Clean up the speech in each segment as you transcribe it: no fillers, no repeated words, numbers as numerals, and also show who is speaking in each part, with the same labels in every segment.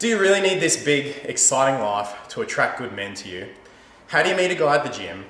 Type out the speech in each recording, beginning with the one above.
Speaker 1: Do you really need this big, exciting life to attract good men to you? How do you meet a guy at the gym?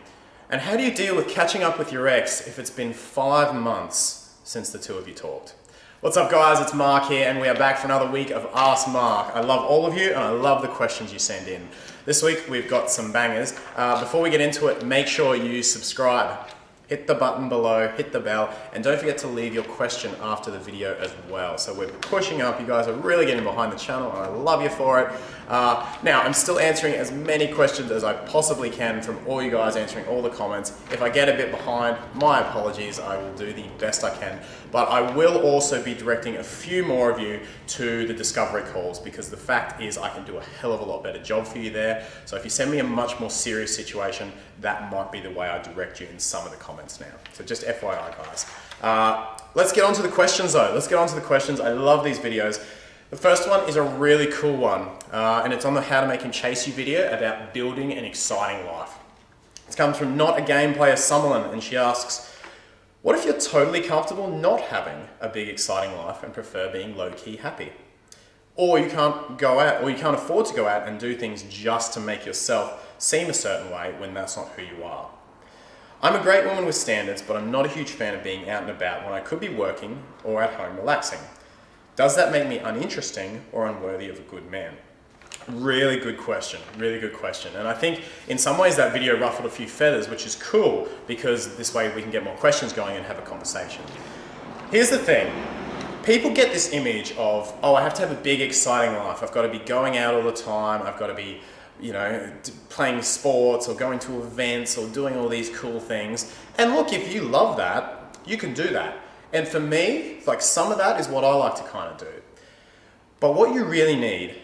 Speaker 1: And how do you deal with catching up with your ex if it's been 5 months since the two of you talked? What's up guys, it's Mark here and we are back for another week of Ask Mark. I love all of you and I love the questions you send in. This week we've got some bangers. Before we get into it, make sure you subscribe. Hit the button below, hit the bell, and don't forget to leave your question after the video as well. So we're pushing up, you guys are really getting behind the channel and I love you for it. Now, I'm still answering as many questions as I possibly can from all you guys, answering all the comments. If I get a bit behind, my apologies, I will do the best I can. But I will also be directing a few more of you to the discovery calls because the fact is I can do a hell of a lot better job for you there. So if you send me a much more serious situation, that might be the way I direct you in some of the comments now. So just FYI guys. Let's get on to the questions though. Let's get on to the questions. I love these videos. The first one is a really cool one and it's on the How to Make Him Chase You video about building an exciting life. It comes from Not a Game Player Summerlin and she asks, what if you're totally comfortable not having a big exciting life and prefer being low-key happy? Or you can't go out, or you can't afford to go out and do things just to make yourself seem a certain way when that's not who you are. I'm a great woman with standards, but I'm not a huge fan of being out and about when I could be working or at home relaxing. Does that make me uninteresting or unworthy of a good man? Really good question, really good question. And I think in some ways that video ruffled a few feathers, which is cool because this way we can get more questions going and have a conversation. Here's the thing. People get this image of, oh, I have to have a big, exciting life. I've got to be going out all the time. I've got to be, you know, playing sports or going to events or doing all these cool things. And look, if you love that, you can do that. And for me, like some of that is what I like to kind of do. But what you really need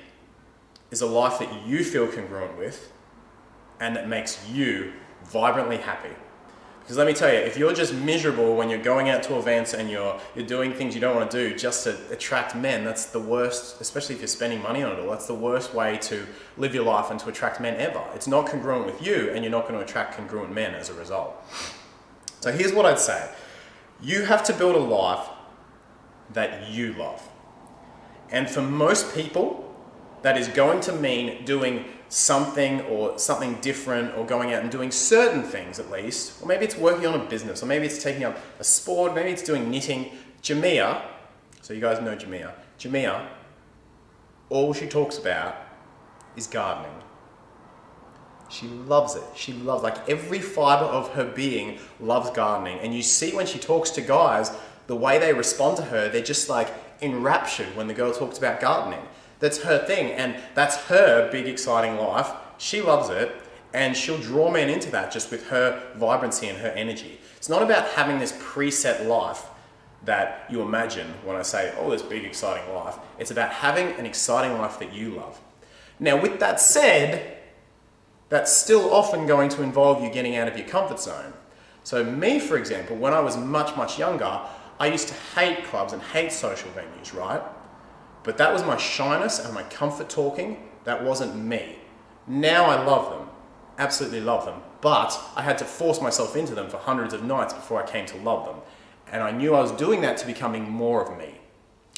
Speaker 1: is a life that you feel congruent with and that makes you vibrantly happy. Because let me tell you, if you're just miserable when you're going out to events and you're doing things you don't want to do just to attract men, that's the worst, especially if you're spending money on it all, that's the worst way to live your life and to attract men ever. It's not congruent with you and you're not going to attract congruent men as a result. So here's what I'd say. You have to build a life that you love. And for most people, that is going to mean doing something or something different or going out and doing certain things at least. Or maybe it's working on a business or maybe it's taking up a sport, maybe it's doing knitting. Jamia, so you guys know Jamia. Jamia, all she talks about is gardening. She loves it. She loves, like every fiber of her being loves gardening. And you see when she talks to guys, the way they respond to her, they're just like enraptured when the girl talks about gardening. That's her thing and that's her big exciting life. She loves it and she'll draw men into that just with her vibrancy and her energy. It's not about having this preset life that you imagine when I say, oh, this big exciting life. It's about having an exciting life that you love. Now with that said, that's still often going to involve you getting out of your comfort zone. So me, for example, when I was much, much younger, I used to hate clubs and hate social venues, right? But that was my shyness and my comfort talking. That wasn't me. Now I love them, absolutely love them. But I had to force myself into them for hundreds of nights before I came to love them. And I knew I was doing that to becoming more of me.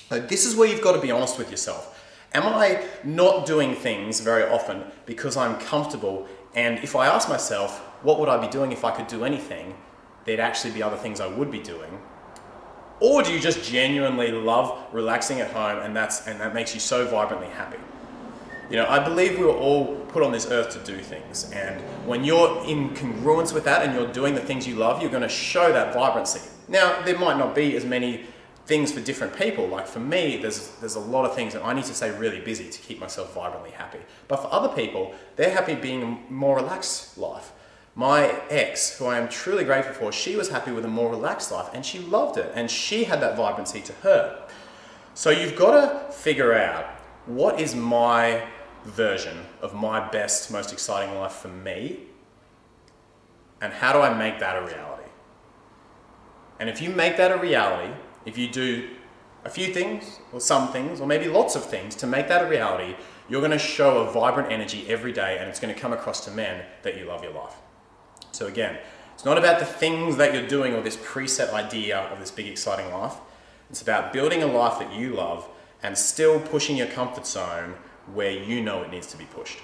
Speaker 1: So this is where you've got to be honest with yourself. Am I not doing things very often because I'm comfortable? And if I ask myself, what would I be doing if I could do anything? There'd actually be other things I would be doing. Or do you just genuinely love relaxing at home and that makes you so vibrantly happy? You know, I believe we were all put on this earth to do things. And when you're in congruence with that and you're doing the things you love, you're going to show that vibrancy. Now, there might not be as many things for different people. Like for me, there's a lot of things that I need to stay really busy to keep myself vibrantly happy. But for other people, they're happy being a more relaxed life. My ex, who I am truly grateful for, she was happy with a more relaxed life and she loved it and she had that vibrancy to her. So you've got to figure out what is my version of my best, most exciting life for me and how do I make that a reality? And if you make that a reality, if you do a few things or some things or maybe lots of things to make that a reality, you're going to show a vibrant energy every day and it's going to come across to men that you love your life. So again, it's not about the things that you're doing or this preset idea of this big exciting life. It's about building a life that you love and still pushing your comfort zone where you know it needs to be pushed.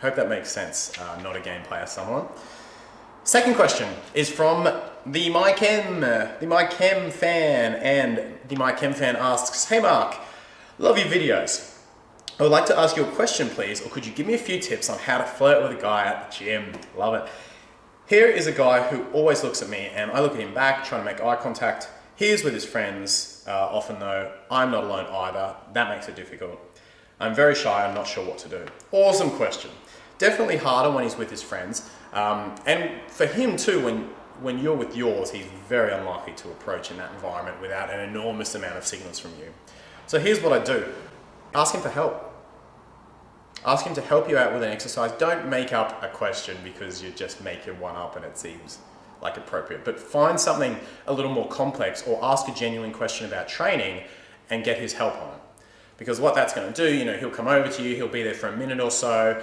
Speaker 1: Hope that makes sense, not a game player someone. Second question is from the 𝐀𝐁𝐎𝐔𝐓 fan, and the 𝐀𝐁𝐎𝐔𝐓 fan asks, "Hey Mark, love your videos. I would like to ask you a question please, or could you give me a few tips on how to flirt with a guy at the gym?" Love it. Here is a guy who always looks at me and I look at him back, trying to make eye contact. He is with his friends, often though. I'm not alone either. That makes it difficult. I'm very shy, I'm not sure what to do. Awesome question. Definitely harder when he's with his friends. And for him too, when you're with yours, he's very unlikely to approach in that environment without an enormous amount of signals from you. So here's what I do. Ask him for help. Ask him to help you out with an exercise. Don't make up a question because you just make it one up and it seems like appropriate. But find something a little more complex, or ask a genuine question about training and get his help on it. Because what that's going to do, he'll come over to you, he'll be there for a minute or so,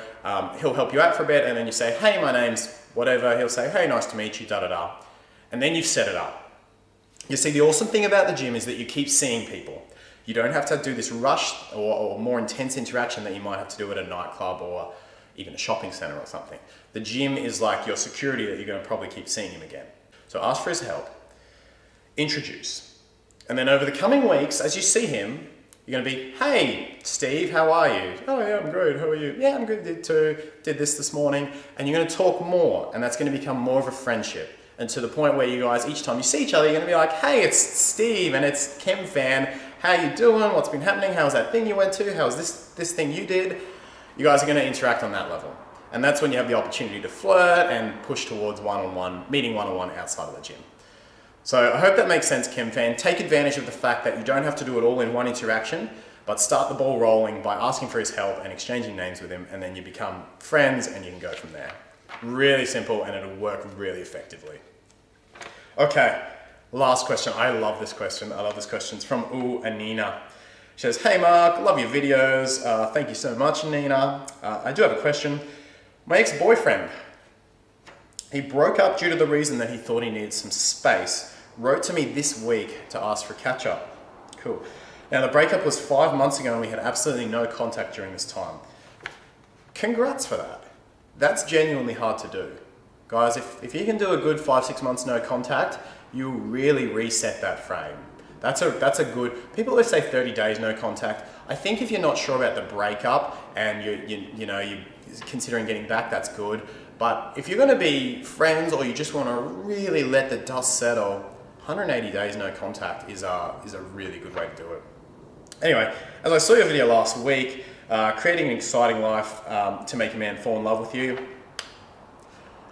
Speaker 1: he'll help you out for a bit, and then you say, "Hey, my name's whatever." He'll say, "Hey, nice to meet you, da-da-da." And then you've set it up. You see, the awesome thing about the gym is that you keep seeing people. You don't have to do this rushed or more intense interaction that you might have to do at a nightclub or even a shopping center or something. The gym is like your security that you're going to probably keep seeing him again. So ask for his help. Introduce. And then over the coming weeks, as you see him, you're going to be, "Hey, Steve, how are you?" "Oh yeah, I'm good. How are you?" "Yeah, I'm good, did too. Did this morning." And you're going to talk more, and that's going to become more of a friendship. And to the point where you guys, each time you see each other, you're going to be like, "Hey, it's Steve, and it's Chem fan. How you doing? What's been happening? How's that thing you went to? How's this thing you did?" You guys are going to interact on that level. And that's when you have the opportunity to flirt and push towards one-on-one, meeting one-on-one outside of the gym. So I hope that makes sense, Chem fan. Take advantage of the fact that you don't have to do it all in one interaction, but start the ball rolling by asking for his help and exchanging names with him, and then you become friends and you can go from there. Really simple, and it'll work really effectively. Okay, last question. I love this question. I love this question. It's from Anina. She says, "Hey Mark, love your videos. Thank you so much, Anina. I do have a question. My ex-boyfriend, he broke up due to the reason that he thought he needed some space. Wrote to me this week to ask for catch-up." Cool. Now the breakup was 5 months ago and we had absolutely no contact during this time. Congrats for that. That's genuinely hard to do. Guys, if you can do a good 5-6 months no contact, you really reset that frame. That's a good, people always say 30 days no contact. I think if you're not sure about the breakup and you're considering getting back, that's good. But if you're going to be friends or you just want to really let the dust settle, 180 days no contact is a really good way to do it. Anyway, as I saw your video last week, creating an exciting life to make a man fall in love with you.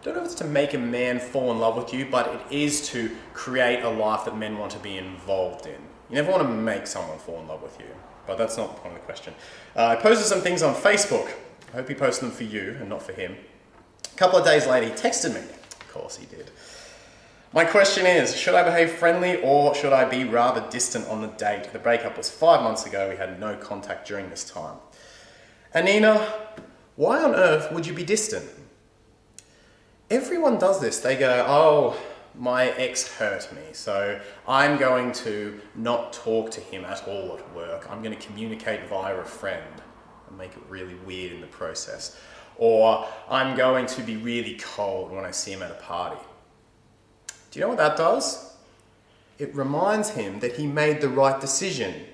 Speaker 1: I don't know if it's to make a man fall in love with you, but it is to create a life that men want to be involved in. You never want to make someone fall in love with you, but that's not the point of the question. I posted some things on Facebook. I hope he posted them for you and not for him. A couple of days later, he texted me. Of course he did. My question is, should I behave friendly or should I be rather distant on the date? The breakup was 5 months ago. We had no contact during this time. Anina, why on earth would you be distant? Everyone does this. They go, "Oh, my ex hurt me, so I'm going to not talk to him at all at work. I'm going to communicate via a friend and make it really weird in the process. Or I'm going to be really cold when I see him at a party." Do you know what that does? It reminds him that he made the right decision.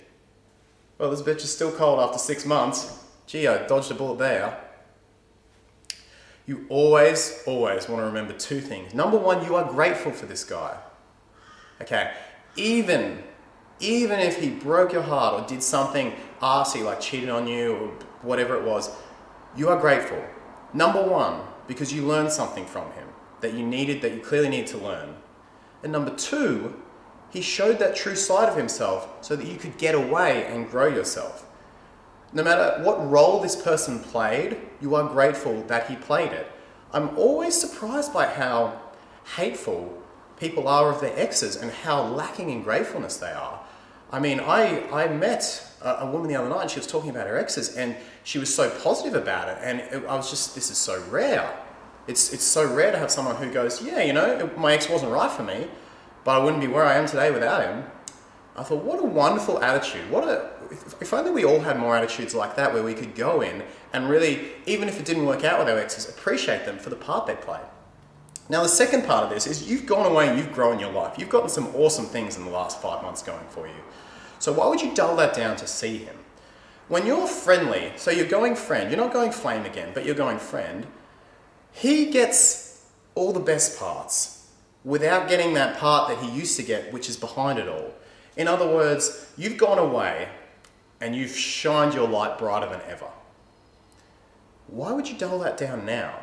Speaker 1: Well, this bitch is still cold after 6 months. Gee, I dodged a bullet there. You always want to remember two things. Number one, you are grateful for this guy. Okay, even if he broke your heart or did something arsey like cheated on you or whatever it was, you are grateful. Number one, because you learned something from him that you clearly need to learn. And number two, he showed that true side of himself so that you could get away and grow yourself. No matter what role this person played, you are grateful that he played it. I'm always surprised by how hateful people are of their exes and how lacking in gratefulness they are. I mean, I met a woman the other night and she was talking about her exes and she was so positive about it, and I was just, this is so rare. It's so rare to have someone who goes, "Yeah, my ex wasn't right for me, but I wouldn't be where I am today without him." I thought, what a wonderful attitude. What if only we all had more attitudes like that, where we could go in and really, even if it didn't work out with our exes, appreciate them for the part they play. Now, the second part of this is you've gone away and you've grown your life. You've gotten some awesome things in the last 5 months going for you. So why would you dull that down to see him? When you're friendly, so you're going friend, you're not going flame again, but you're going friend, he gets all the best parts without getting that part that he used to get, which is behind it all. In other words, you've gone away and you've shined your light brighter than ever. Why would you dull that down now?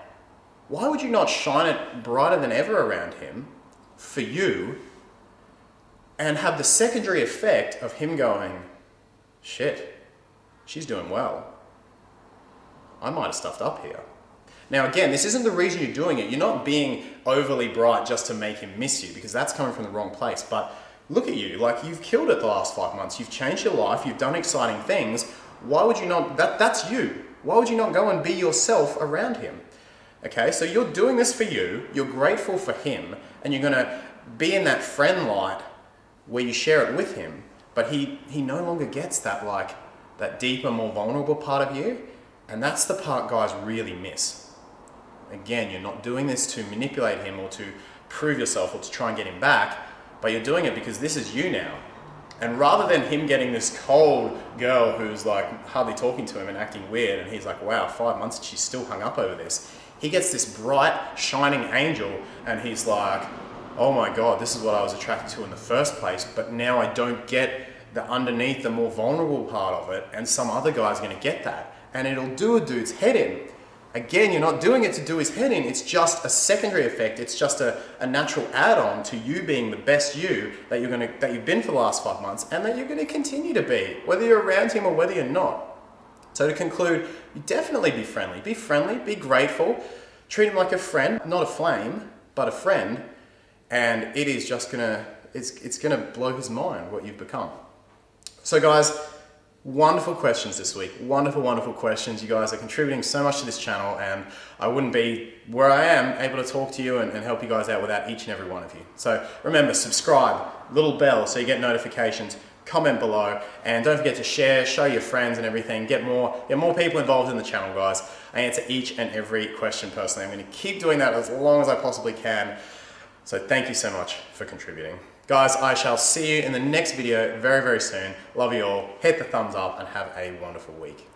Speaker 1: Why would you not shine it brighter than ever around him for you and have the secondary effect of him going, shit, she's doing well. I might have stuffed up here. Now again, this isn't the reason you're doing it. You're not being overly bright just to make him miss you, because that's coming from the wrong place. But look at you, like you've killed it the last 5 months. You've changed your life, you've done exciting things. Why would you not, that's you. Why would you not go and be yourself around him? Okay, so you're doing this for you, you're grateful for him, and you're gonna be in that friend light where you share it with him, but he no longer gets that, like, that deeper, more vulnerable part of you, and that's the part guys really miss. Again, you're not doing this to manipulate him or to prove yourself or to try and get him back, but you're doing it because this is you now. And rather than him getting this cold girl who's like hardly talking to him and acting weird, and he's like, wow, 5 months and she's still hung up over this, he gets this bright, shining angel, and he's like, oh my God, this is what I was attracted to in the first place, but now I don't get the underneath, the more vulnerable part of it, and some other guy's gonna get that. And it'll do a dude's head in. Again, you're not doing it to do his head in, it's just a secondary effect, it's just a natural add-on to you being the best you that you've been for the last 5 months, and that you're gonna continue to be, whether you're around him or whether you're not. So to conclude, you definitely be friendly, be grateful, treat him like a friend, not a flame, but a friend, and it is just gonna, it's gonna blow his mind what you've become. So guys, wonderful questions this week. Wonderful, wonderful questions. You guys are contributing so much to this channel, and I wouldn't be where I am able to talk to you and help you guys out without each and every one of you. So remember, subscribe, little bell so you get notifications, comment below, and don't forget to share, show your friends and everything. Get more people involved in the channel, guys. I answer each and every question personally. I'm going to keep doing that as long as I possibly can. So thank you so much for contributing. Guys, I shall see you in the next video very, very soon. Love you all. Hit the thumbs up and have a wonderful week.